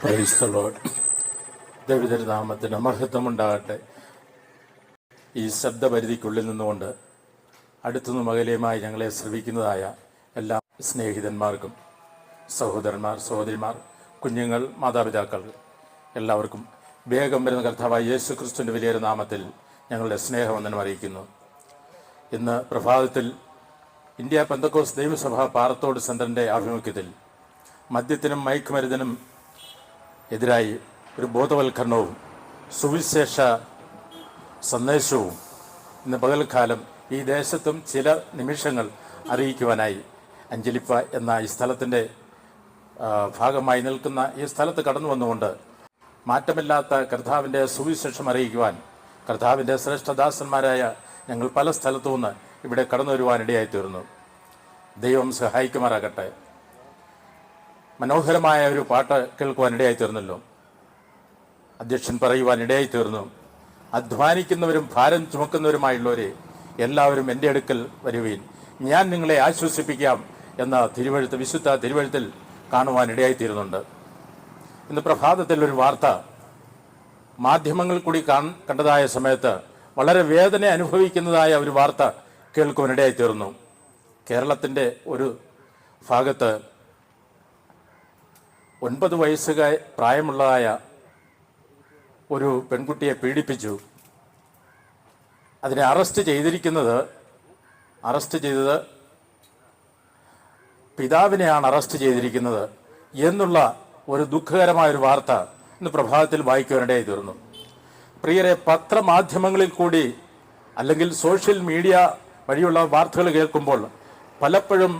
Praise the Lord. ദൈവനാമത്തിന് മഹത്വമുണ്ടാകട്ടെ. ഈ ശബ്ദപരിധിക്കുള്ളിൽ നിന്നുകൊണ്ട് അടുത്തുനിന്നും അകലെയുമായി ഞങ്ങളെ ശ്രവിക്കുന്നതായ എല്ലാ സ്നേഹിതന്മാർക്കും, സഹോദരന്മാർ, സഹോദരിമാർ, കുഞ്ഞുങ്ങൾ, മാതാപിതാക്കൾ എല്ലാവർക്കും വേഗം വരുന്ന കർത്താവായ യേശു ക്രിസ്തുവിൻ്റെ വലിയൊരു നാമത്തിൽ ഞങ്ങളുടെ സ്നേഹവന്ദനം അറിയിക്കുന്നു. ഇന്ന് പ്രഭാതത്തിൽ ഇന്ത്യ പെന്തക്കോസ്ത് ദൈവസഭ പാറത്തോട് സെൻ്ററിൻ്റെ ആഭിമുഖ്യത്തിൽ മദ്യത്തിനും മയക്കുമരുന്നിനും എതിരായി ഒരു ബോധവൽക്കരണവും സുവിശേഷ സന്ദേശവും ഇന്ന് പകൽക്കാലം ഈ ദേശത്തും ചില നിമിഷങ്ങൾ അറിയിക്കുവാനായി അഞ്ജലിപ്പ എന്ന ഈ സ്ഥലത്തിൻ്റെ ഭാഗമായി നിൽക്കുന്ന ഈ സ്ഥലത്ത് കടന്നു വന്നുകൊണ്ട് മാറ്റമില്ലാത്ത കർത്താവിൻ്റെ സുവിശേഷം അറിയിക്കുവാൻ കർത്താവിൻ്റെ ശ്രേഷ്ഠദാസന്മാരായ ഞങ്ങൾ പല സ്ഥലത്തു നിന്ന് ഇവിടെ കടന്നു വരുവാനിടയായിത്തീർന്നു. ദൈവം സഹായിക്കുമാറാകട്ടെ. മനോഹരമായ ഒരു പാട്ട് കേൾക്കുവാനിടയായിത്തീർന്നല്ലോ. അധ്യക്ഷൻ പറയുവാനിടയായിത്തീർന്നു, അധ്വാനിക്കുന്നവരും ഭാരം ചുമക്കുന്നവരുമായുള്ളവരെ എല്ലാവരും എൻ്റെ അടുക്കൽ വരുവീൻ, ഞാൻ നിങ്ങളെ ആശ്വസിപ്പിക്കാം എന്ന തിരുവഴുത്ത്, വിശുദ്ധ തിരുവഴുത്തിൽ കാണുവാനിടയായിത്തീരുന്നുണ്ട്. ഇന്ന് പ്രഭാതത്തിൽ ഒരു വാർത്ത മാധ്യമങ്ങളിൽ കൂടി കണ്ടതായ സമയത്ത് വളരെ വേദന അനുഭവിക്കുന്നതായ ഒരു വാർത്ത കേൾക്കുവാനിടയായിത്തീർന്നു. കേരളത്തിൻ്റെ ഒരു ഭാഗത്ത് 9 വയസ്സുകാർ പ്രായമുള്ളതായ ഒരു പെൺകുട്ടിയെ പീഡിപ്പിച്ചു. അതിനെ അറസ്റ്റ് ചെയ്തത് പിതാവിനെയാണ് അറസ്റ്റ് ചെയ്തിരിക്കുന്നത് എന്നുള്ള ഒരു ദുഃഖകരമായൊരു വാർത്ത ഇന്ന് പ്രഭാതത്തിൽ വായിക്കുവാനിടയായി തീർന്നു. പ്രിയരെ, പത്രമാധ്യമങ്ങളിൽ കൂടി അല്ലെങ്കിൽ സോഷ്യൽ മീഡിയ വഴിയുള്ള വാർത്തകൾ കേൾക്കുമ്പോൾ പലപ്പോഴും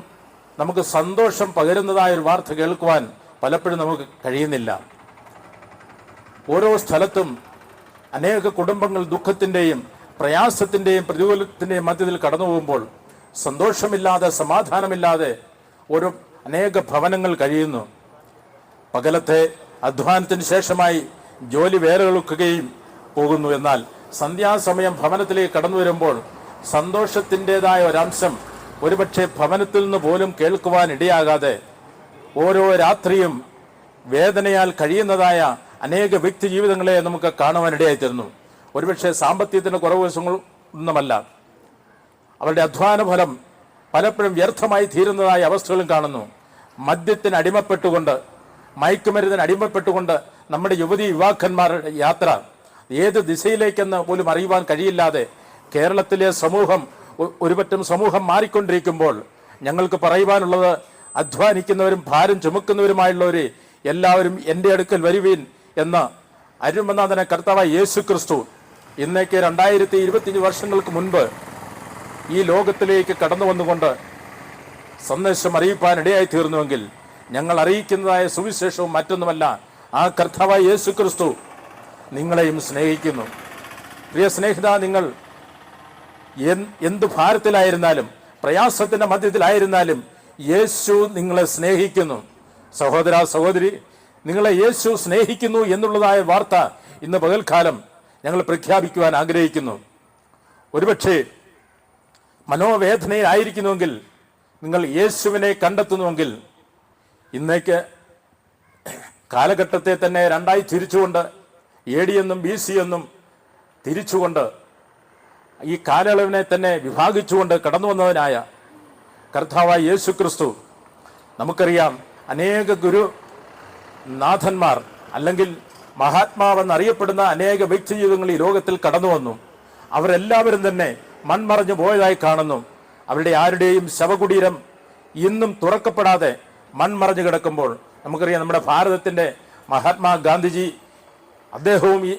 നമുക്ക് സന്തോഷം പകരുന്നതായ ഒരു വാർത്ത കേൾക്കുവാൻ പലപ്പോഴും നമുക്ക് കഴിയുന്നില്ല. ഓരോ സ്ഥലത്തും അനേക കുടുംബങ്ങൾ ദുഃഖത്തിൻ്റെയും പ്രയാസത്തിൻ്റെയും പ്രതികൂലത്തിൻ്റെയും മധ്യത്തിൽ കടന്നു പോകുമ്പോൾ സന്തോഷമില്ലാതെ, സമാധാനമില്ലാതെ അനേക ഭവനങ്ങൾ കഴിയുന്നു. പകലത്തെ അധ്വാനത്തിന് ശേഷമായി ജോലി വേലകൾക്കുകയും പോകുന്നു. എന്നാൽ സന്ധ്യാസമയം ഭവനത്തിലേക്ക് കടന്നു വരുമ്പോൾ സന്തോഷത്തിൻ്റെതായ ഒരംശം ഒരുപക്ഷെ ഭവനത്തിൽ നിന്ന് പോലും കേൾക്കുവാൻ ഇടയാകാതെ ഓരോ രാത്രിയും വേദനയാൽ കഴിയുന്നതായ അനേക വ്യക്തി ജീവിതങ്ങളെ നമുക്ക് കാണുവാനിടയായിത്തീരുന്നു. ഒരുപക്ഷെ സാമ്പത്തികത്തിൻ്റെ കുറവ് ഒന്നുമല്ല, അവരുടെ അധ്വാന ഫലം പലപ്പോഴും വ്യർത്ഥമായി തീരുന്നതായ അവസ്ഥകളും കാണുന്നു. മദ്യത്തിന് അടിമപ്പെട്ടുകൊണ്ട്, മയക്കുമരുന്നിന് അടിമപ്പെട്ടുകൊണ്ട് നമ്മുടെ യുവാക്കന്മാരുടെ യാത്ര ഏത് ദിശയിലേക്കെന്ന് പോലും അറിയുവാൻ കഴിയില്ലാതെ കേരളത്തിലെ ഒരുപറ്റം സമൂഹം മാറിക്കൊണ്ടിരിക്കുമ്പോൾ ഞങ്ങൾക്ക് പറയുവാനുള്ളത്, അധ്വാനിക്കുന്നവരും ഭാരം ചുമക്കുന്നവരുമായുള്ളവരെ എല്ലാവരും എൻ്റെ അടുക്കൽ വരുവീൻ എന്ന് അരുമനാഥന കർത്താവായ യേശു ക്രിസ്തു ഇന്നേക്ക് 2025 വർഷങ്ങൾക്ക് മുൻപ് ഈ ലോകത്തിലേക്ക് കടന്നു വന്നുകൊണ്ട് സന്ദേശം അറിയിപ്പാനിടയായി തീർന്നുവെങ്കിൽ ഞങ്ങൾ അറിയിക്കുന്നതായ സുവിശേഷവും മറ്റൊന്നുമല്ല, ആ കർത്താവായ യേശു ക്രിസ്തു നിങ്ങളെയും സ്നേഹിക്കുന്നു. പ്രിയ സ്നേഹിത, നിങ്ങൾ എന്ത് ഭാരത്തിലായിരുന്നാലും പ്രയാസത്തിൻ്റെ മധ്യത്തിലായിരുന്നാലും യേശു നിങ്ങളെ സ്നേഹിക്കുന്നു. സഹോദര, സഹോദരി, നിങ്ങളെ യേശു സ്നേഹിക്കുന്നു എന്നുള്ളതായ വാർത്ത ഇന്ന് പകൽക്കാലം ഞങ്ങൾ പ്രഖ്യാപിക്കുവാൻ ആഗ്രഹിക്കുന്നു. ഒരുപക്ഷെ മനോവേദനയിലായിരിക്കുന്നുവെങ്കിൽ, നിങ്ങൾ യേശുവിനെ കണ്ടെത്തുന്നുവെങ്കിൽ, ഇന്നേക്ക് കാലഘട്ടത്തെ തന്നെ രണ്ടായി തിരിച്ചുകൊണ്ട്, AD എന്നും BC എന്നും തിരിച്ചുകൊണ്ട്, ഈ കാലയളവിനെ തന്നെ വിഭാഗിച്ചുകൊണ്ട് കടന്നു വന്നവനായ കർത്താവായ യേശു ക്രിസ്തു, നമുക്കറിയാം അനേക ഗുരുനാഥന്മാർ അല്ലെങ്കിൽ മഹാത്മാവെന്നറിയപ്പെടുന്ന അനേക വ്യക്തി ജീവിതങ്ങൾ ഈ ലോകത്തിൽ കടന്നു വന്നു. അവരെല്ലാവരും തന്നെ മൺമറഞ്ഞു പോയതായി കാണുന്നു. അവരുടെ ആരുടെയും ശവകുടീരം ഇന്നും തുറക്കപ്പെടാതെ മൺമറഞ്ഞു കിടക്കുമ്പോൾ നമുക്കറിയാം നമ്മുടെ ഭാരതത്തിൻ്റെ മഹാത്മാഗാന്ധിജി, അദ്ദേഹവും ഈ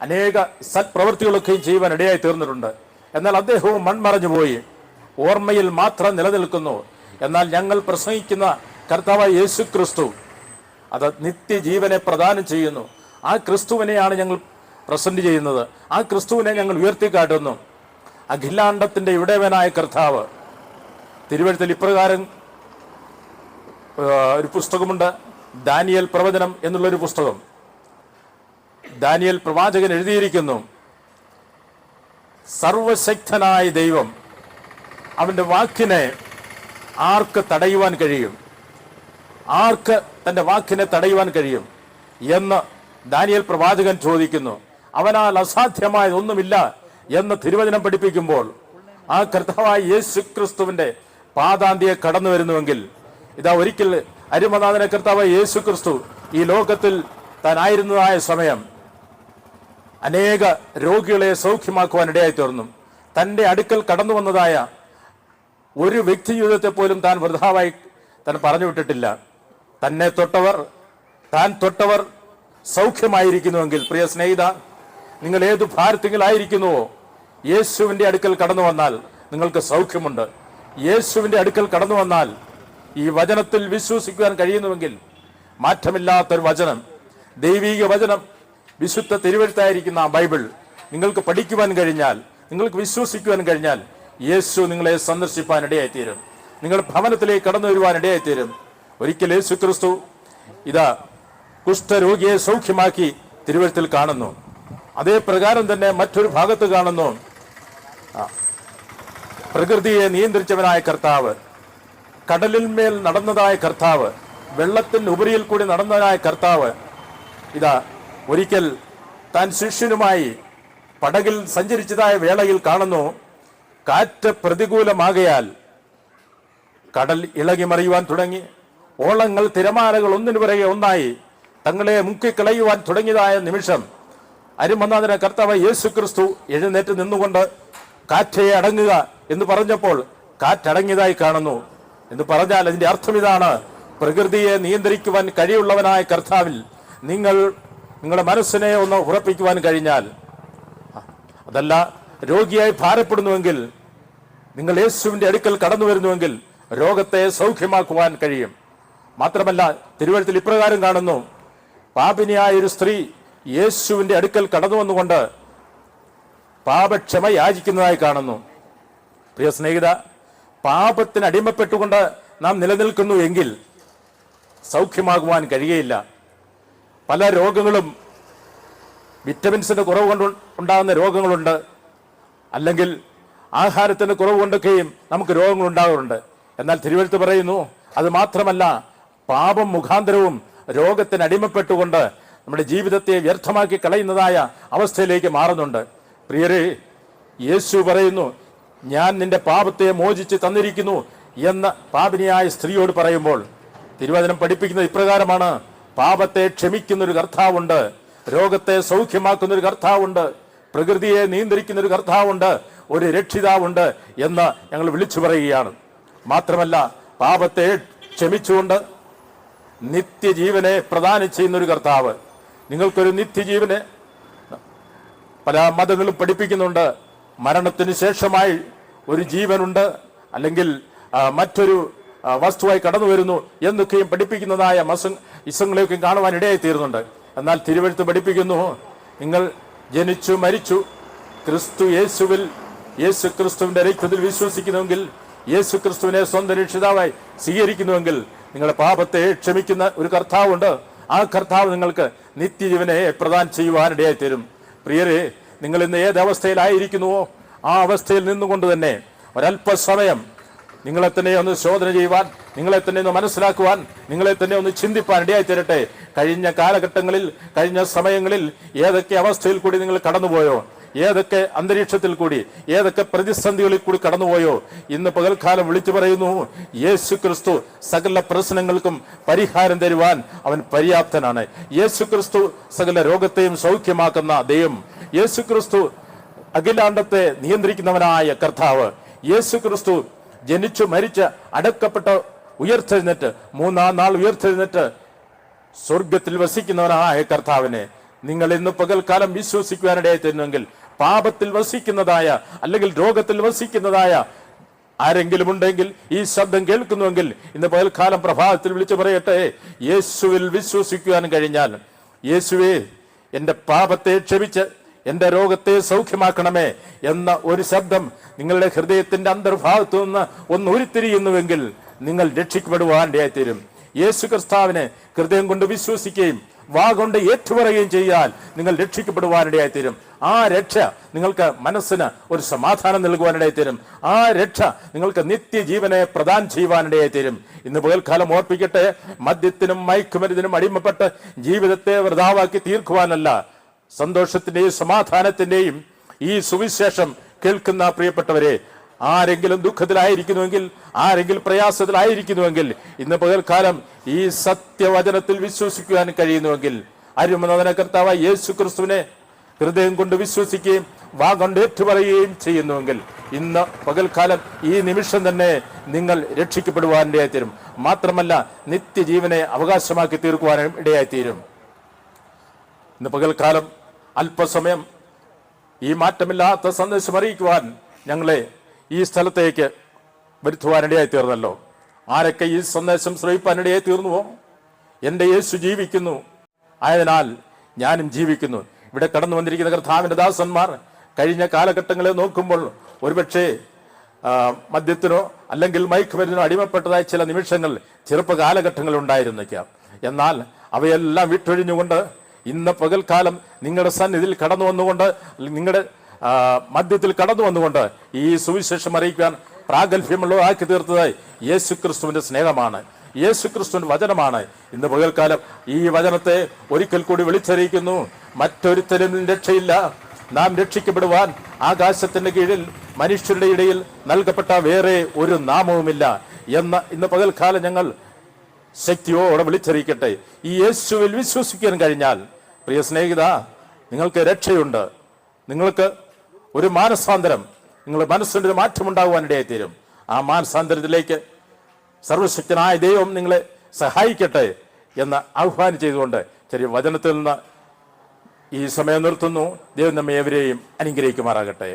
അനേക സത്പ്രവൃത്തികളൊക്കെയും ചെയ്യുവാൻ ഇടയായി തീർന്നിട്ടുണ്ട്. എന്നാൽ അദ്ദേഹവും മൺമറഞ്ഞു പോയി, ഓർമ്മയിൽ മാത്രം നിലനിൽക്കുന്നു. എന്നാൽ ഞങ്ങൾ പ്രസംഗിക്കുന്ന കർത്താവായ യേശു ക്രിസ്തു അത് നിത്യജീവനെ പ്രദാനം ചെയ്യുന്നു. ആ ക്രിസ്തുവിനെയാണ് ഞങ്ങൾ പ്രസന്റ് ചെയ്യുന്നത്. ആ ക്രിസ്തുവിനെ ഞങ്ങൾ ഉയർത്തിക്കാട്ടുന്നു. അഖിലാണ്ടത്തിൻ്റെ ഇടയവനായ കർത്താവ്. തിരുവഴുത്തിൽ ഇപ്രകാരം ഒരു പുസ്തകമുണ്ട്, ദാനിയേൽ പ്രവചനം എന്നുള്ളൊരു പുസ്തകം. ദാനിയേൽ പ്രവാചകൻ എഴുതിയിരിക്കുന്നു, സർവശക്തനായ ദൈവം, അവൻ്റെ വാക്കിനെ ആർക്ക് തടയുവാൻ കഴിയും? ആർക്ക് തൻ്റെ വാക്കിനെ തടയുവാൻ കഴിയും? എന്ന് ദാനിയേൽ പ്രവാചകൻ ചോദിക്കുന്നു. അവനാൽ അസാധ്യമായ ഒന്നുമില്ല എന്ന് തിരുവചനം പഠിപ്പിക്കുമ്പോൾ ആ കർത്താവായ യേശു ക്രിസ്തുവിന്റെ പാദാന്തിയെ കടന്നു വരുന്നുവെങ്കിൽ, ഇതാ ഒരിക്കൽ അരുമനാഥന കർത്താവായ യേശു ക്രിസ്തു ഈ ലോകത്തിൽ താനായിരുന്നതായ സമയം അനേക രോഗികളെ സൗഖ്യമാക്കുവാൻ ഇടയായി തീർന്നു. തൻ്റെ അടുക്കൽ കടന്നു വന്നതായ ഒരു വ്യക്തി ജീവിതത്തെ പോലും താൻ വൃഥാവായി താൻ പറഞ്ഞു വിട്ടിട്ടില്ല. തന്നെ തൊട്ടവർ, താൻ തൊട്ടവർ സൗഖ്യമായിരിക്കുന്നുവെങ്കിൽ, പ്രിയ സ്നേഹിത, നിങ്ങൾ ഏതു ഭാരത്തിലായിരിക്കുന്നുവോ, യേശുവിൻ്റെ അടുക്കൽ കടന്നു വന്നാൽ നിങ്ങൾക്ക് സൗഖ്യമുണ്ട്. യേശുവിൻ്റെ അടുക്കൽ കടന്നു വന്നാൽ, ഈ വചനത്തിൽ വിശ്വസിക്കുവാൻ കഴിയുന്നുവെങ്കിൽ, മാറ്റമില്ലാത്തൊരു വചനം, ദൈവീക വചനം, വിശുദ്ധ തിരുവെഴുത്തായിരിക്കുന്ന ആ ബൈബിൾ നിങ്ങൾക്ക് പഠിക്കുവാൻ കഴിഞ്ഞാൽ, നിങ്ങൾക്ക് വിശ്വസിക്കുവാൻ കഴിഞ്ഞാൽ, യേശു നിങ്ങളെ സന്ദർശിപ്പാൻ ഇടയായിത്തീരും. നിങ്ങൾ ഭവനത്തിലേക്ക് കടന്നു വരുവാൻ ഇടയായിത്തീരും. ഒരിക്കൽ യേശു ക്രിസ്തു ഇതാ കുഷ്ഠരോഗിയെ സൗഖ്യമാക്കി തിരുവെഴുത്തിൽ കാണുന്നു. അതേ പ്രകാരം തന്നെ മറ്റൊരു ഭാഗത്ത് കാണുന്നു, പ്രകൃതിയെ നിയന്ത്രിച്ചവനായ കർത്താവ്, കടലിന്മേൽ നടന്നതായ കർത്താവ്, വെള്ളത്തിന് ഉപരിയിൽ കൂടി നടന്നതായ കർത്താവ് ഇതാ ഒരിക്കൽ താൻ ശിഷ്യനുമായി പടകിൽ സഞ്ചരിച്ചതായ വേളയിൽ കാണുന്നു, കാറ്റ് പ്രതികൂലമാകയാൽ കടൽ ഇളകി മറിയുവാൻ തുടങ്ങി. ഓളങ്ങൾ, തിരമാലകൾ ഒന്നിനു പിറകെ ഒന്നായി തങ്ങളെ മുക്കിക്കളയുവാൻ തുടങ്ങിയതായ നിമിഷം അരുമനാഥന കർത്താവ് യേശു ക്രിസ്തു എഴുന്നേറ്റ് നിന്നുകൊണ്ട് കാറ്റേ അടങ്ങുക എന്ന് പറഞ്ഞപ്പോൾ കാറ്റടങ്ങിയതായി കാണുന്നു. എന്ന് പറഞ്ഞാൽ അതിന്റെ അർത്ഥം ഇതാണ്, പ്രകൃതിയെ നിയന്ത്രിക്കുവാൻ കഴിവുള്ളവനായ കർത്താവിൽ നിങ്ങളുടെ മനസ്സിനെ ഒന്ന് ഉറപ്പിക്കുവാൻ കഴിഞ്ഞാൽ, അതല്ല രോഗിയായി ഭാരപ്പെടുന്നുവെങ്കിൽ, നിങ്ങൾ യേശുവിന്റെ അടുക്കൽ കടന്നു വരുന്നുവെങ്കിൽ രോഗത്തെ സൗഖ്യമാക്കുവാൻ കഴിയും. മാത്രമല്ല തിരുവഴുത്തിൽ ഇപ്രകാരം കാണുന്നു, പാപിനിയായ ഒരു സ്ത്രീ യേശുവിന്റെ അടുക്കൽ കടന്നു വന്നുകൊണ്ട് പാപക്ഷമ യാചിക്കുന്നതായി കാണുന്നു. പ്രിയ സ്നേഹിത, പാപത്തിന് അടിമപ്പെട്ടുകൊണ്ട് നാം നിലനിൽക്കുന്നു എങ്കിൽ സൗഖ്യമാകുവാൻ കഴിയുകയില്ല. പല രോഗങ്ങളും വിറ്റമിൻസിന്റെ കുറവ് കൊണ്ട് ഉണ്ടാകുന്ന രോഗങ്ങളുണ്ട്, അല്ലെങ്കിൽ ആഹാരത്തിന്റെ കുറവ് കൊണ്ടൊക്കെയും നമുക്ക് രോഗങ്ങൾ ഉണ്ടാകാറുണ്ട്. എന്നാൽ തിരുവെഴുത്ത് പറയുന്നു, അത് മാത്രമല്ല, പാപം മുഖാന്തരവും രോഗത്തിന് അടിമപ്പെട്ടുകൊണ്ട് നമ്മുടെ ജീവിതത്തെ വ്യർത്ഥമാക്കി കളയുന്നതായ അവസ്ഥയിലേക്ക് മാറുന്നുണ്ട്. പ്രിയരെ, യേശു പറയുന്നു, ഞാൻ നിന്റെ പാപത്തെ മോചിച്ച് തന്നിരിക്കുന്നു എന്ന് പാപിനിയായ സ്ത്രീയോട് പറയുമ്പോൾ തിരുവചനം പഠിപ്പിക്കുന്നത് ഇപ്രകാരമാണ്, പാപത്തെ ക്ഷമിക്കുന്നൊരു കർത്താവുണ്ട്, രോഗത്തെ സൗഖ്യമാക്കുന്നൊരു കർത്താവുണ്ട്, പ്രകൃതിയെ നിയന്ത്രിക്കുന്നൊരു കർത്താവുണ്ട്, ഒരു രക്ഷിതാവുണ്ട് എന്ന് ഞങ്ങൾ വിളിച്ചു പറയുകയാണ്. മാത്രമല്ല, പാപത്തെ ക്ഷമിച്ചുകൊണ്ട് നിത്യജീവനെ പ്രദാനം ചെയ്യുന്നൊരു കർത്താവ്. നിങ്ങൾക്കൊരു നിത്യജീവനെ പല മതങ്ങളും പഠിപ്പിക്കുന്നുണ്ട്. മരണത്തിന് ശേഷമായി ഒരു ജീവനുണ്ട്, അല്ലെങ്കിൽ മറ്റൊരു വസ്തുവായി കടന്നു വരുന്നു എന്നൊക്കെയും പഠിപ്പിക്കുന്നതായ ഇസങ്ങളെയൊക്കെയും കാണുവാൻ ഇടയായി തീരുന്നുണ്ട്. എന്നാൽ തിരുവെഴുത്ത് പഠിപ്പിക്കുന്നു, നിങ്ങൾ ജനിച്ചു മരിച്ചു ക്രിസ്തു യേശുവിൽ, യേശു ക്രിസ്തുവിന്റെ രക്തത്തിൽ വിശ്വസിക്കുന്നുവെങ്കിൽ, യേശു ക്രിസ്തുവിനെ സ്വന്തം രക്ഷിതാവായി സ്വീകരിക്കുന്നുവെങ്കിൽ നിങ്ങളുടെ പാപത്തെ ക്ഷമിക്കുന്ന ഒരു കർത്താവുണ്ട്. ആ കർത്താവ് നിങ്ങൾക്ക് നിത്യജീവനെ പ്രദാനം ചെയ്യുവാനിടയായി തരും. പ്രിയരെ, നിങ്ങൾ ഇന്ന് ഏത് അവസ്ഥയിലായിരിക്കുന്നുവോ ആ അവസ്ഥയിൽ നിന്നുകൊണ്ട് തന്നെ ഒരല്പസമയം നിങ്ങളെ തന്നെ ഒന്ന് ശോധന ചെയ്യുവാൻ, നിങ്ങളെ തന്നെ ഒന്ന് മനസ്സിലാക്കുവാൻ, നിങ്ങളെ തന്നെ ഒന്ന് ചിന്തിപ്പാൻ ഇടയായി തരട്ടെ. കഴിഞ്ഞ കാലഘട്ടങ്ങളിൽ, കഴിഞ്ഞ സമയങ്ങളിൽ ഏതൊക്കെ അവസ്ഥയിൽ കൂടി നിങ്ങൾ കടന്നുപോയോ, ഏതൊക്കെ അന്തരീക്ഷത്തിൽ കൂടി, ഏതൊക്കെ പ്രതിസന്ധികളിൽ കൂടി കടന്നുപോയോ, ഇന്ന് പകൽക്കാലം വിളിച്ചു പറയുന്നു, യേശു ക്രിസ്തു സകല പ്രശ്നങ്ങൾക്കും പരിഹാരം തരുവാൻ അവൻ പര്യാപ്തനാണ്. യേശു ക്രിസ്തു സകല രോഗത്തെയും സൗഖ്യമാക്കുന്ന ദൈവം. യേശു ക്രിസ്തു അഖിലാണ്ടത്തെ നിയന്ത്രിക്കുന്നവനായ കർത്താവ്. യേശു ക്രിസ്തു ജനിച്ചു മരിച്ച് അടക്കപ്പെട്ട് ഉയർത്തെഴുന്നേറ്റ് മൂന്നാം നാൾ ഉയർത്തെഴുന്നേറ്റ് സ്വർഗത്തിൽ വസിക്കുന്നവനായ കർത്താവിനെ നിങ്ങൾ ഇന്ന് പകൽക്കാലം വിശ്വസിക്കുവാനിടയായി തരുന്നെങ്കിൽ, പാപത്തിൽ വസിക്കുന്നതായ അല്ലെങ്കിൽ രോഗത്തിൽ വസിക്കുന്നതായ ആരെങ്കിലും ഉണ്ടെങ്കിൽ, ഈ ശബ്ദം കേൾക്കുന്നുവെങ്കിൽ ഇന്ന് പകൽക്കാലം പ്രഭാതത്തിൽ വിളിച്ചു പറയട്ടെ, യേശുവിൽ വിശ്വസിക്കുവാൻ കഴിഞ്ഞാൽ, യേശുവേ എൻ്റെ പാപത്തെ ക്ഷമിച്ച് എൻ്റെ രോഗത്തെ സൗഖ്യമാക്കണമേ എന്ന ഒരു ശബ്ദം നിങ്ങളുടെ ഹൃദയത്തിന്റെ അന്തർഭാഗത്തു നിന്ന് ഒന്ന് ഉരുത്തിരിയുന്നുവെങ്കിൽ നിങ്ങൾ രക്ഷിക്കപ്പെടുവാൻ ഇടയായിത്തീരും. യേശു കർത്താവിനെ ഹൃദയം കൊണ്ട് വിശ്വസിക്കുകയും വാ കൊണ്ട് ഏറ്റുപറയുകയും ചെയ്യാൽ നിങ്ങൾ രക്ഷിക്കപ്പെടുവാനിടയായി തീരും. ആ രക്ഷ നിങ്ങൾക്ക് മനസ്സിന് ഒരു സമാധാനം നൽകുവാനിടയായി തീരും. ആ രക്ഷ നിങ്ങൾക്ക് നിത്യജീവനെ പ്രദാനം ചെയ്യുവാനിടയായി തീരും. ഇന്ന് പകൽക്കാലം ഓർപ്പിക്കട്ടെ, മദ്യത്തിനും മയക്കുമരുന്നിനും അടിമപ്പെട്ട് ജീവിതത്തെ വൃഥാവാക്കി തീർക്കുവാനല്ല, സന്തോഷത്തിന്റെയും സമാധാനത്തിന്റെയും ഈ സുവിശേഷം കേൾക്കുന്ന പ്രിയപ്പെട്ടവരെ, ആരെങ്കിലും ദുഃഖത്തിലായിരിക്കുന്നുവെങ്കിൽ, ആരെങ്കിലും പ്രയാസത്തിലായിരിക്കുന്നുവെങ്കിൽ, ഇന്ന് പകൽക്കാലം ഈ സത്യവചനത്തിൽ വിശ്വസിക്കുവാൻ കഴിയുന്നുവെങ്കിൽ, അരുമനോദന കർത്താവായ യേശു ക്രിസ്തുവിനെ ഹൃദയം കൊണ്ട് വിശ്വസിക്കുകയും വാ കൊണ്ട് ഏറ്റുപറയുകയും ചെയ്യുന്നുവെങ്കിൽ, ഇന്ന് പകൽക്കാലം ഈ നിമിഷം തന്നെ നിങ്ങൾ രക്ഷിക്കപ്പെടുവാൻ ഇടയായിത്തീരും. മാത്രമല്ല നിത്യജീവനെ അവകാശമാക്കി തീർക്കുവാനും ഇടയായിത്തീരും. ഇന്ന് പകൽക്കാലം അല്പസമയം ഈ മാറ്റമില്ലാത്ത സന്ദേശം അറിയിക്കുവാൻ ഞങ്ങളെ ഈ സ്ഥലത്തേക്ക് വരുത്തുവാനിടയായി തീർന്നല്ലോ. ആരൊക്കെ ഈ സന്ദേശം ശ്രവിപ്പാനിടയായി തീർന്നുവോ? എൻ്റെ യേശു ജീവിക്കുന്നു, ആയതിനാൽ ഞാനും ജീവിക്കുന്നു. ഇവിടെ കടന്നു വന്നിരിക്കുന്ന കർത്താവിൻ്റെ ദാസന്മാർ കഴിഞ്ഞ കാലഘട്ടങ്ങളെ നോക്കുമ്പോൾ ഒരുപക്ഷെ മദ്യത്തിനോ അല്ലെങ്കിൽ മയക്കുമരുന്നിനോ അടിമപ്പെട്ടതായ ചില നിമിഷങ്ങൾ ചെറുപ്പ കാലഘട്ടങ്ങളിൽ ഉണ്ടായിരുന്നേക്കാം. എന്നാൽ അവയെല്ലാം വിട്ടൊഴിഞ്ഞുകൊണ്ട് ഇന്ന് പകൽക്കാലം നിങ്ങളുടെ സന്നിധിയിൽ കടന്നു വന്നുകൊണ്ട്, നിങ്ങളുടെ മധ്യത്തിൽ കടന്നു വന്നുകൊണ്ട് ഈ സുവിശേഷം അറിയിക്കാൻ പ്രാഗൽഭ്യമുള്ളതാക്കി തീർത്തതായി യേശു ക്രിസ്തുവിന്റെ സ്നേഹമാണ്, യേശു ക്രിസ്തുവിന്റെ വചനമാണ്. ഇന്ന് പകൽക്കാലം ഈ വചനത്തെ ഒരിക്കൽ കൂടി വിളിച്ചറിയിക്കുന്നു. മറ്റൊരുത്തരും രക്ഷയില്ല, നാം രക്ഷിക്കപ്പെടുവാൻ ആകാശത്തിന്റെ കീഴിൽ മനുഷ്യരുടെ ഇടയിൽ നൽകപ്പെട്ട വേറെ ഒരു നാമവുമില്ല എന്ന് ഇന്ന് പകൽക്കാലം ഞങ്ങൾ ശക്തിയോടെ വിളിച്ചറിയിക്കട്ടെ. ഈ യേശുവിൽ വിശ്വസിക്കാൻ കഴിഞ്ഞാൽ പ്രിയ സ്നേഹിത, നിങ്ങൾക്ക് രക്ഷയുണ്ട്, നിങ്ങൾക്ക് ഒരു മാനസാന്തരം, നിങ്ങളുടെ മനസ്സിൻ്റെ ഒരു മാറ്റമുണ്ടാകുവാനിടയായി തീരും. ആ മാനസാന്തരത്തിലേക്ക് സർവശക്തനായ ദൈവം നിങ്ങളെ സഹായിക്കട്ടെ എന്ന് ആഹ്വാനം ചെയ്തുകൊണ്ട് ചെറിയ വചനത്തിൽ നിന്ന് ഈ സമയം നിർത്തുന്നു. ദൈവം നമ്മെ എവരെയും അനുഗ്രഹിക്കുമാറാകട്ടെ.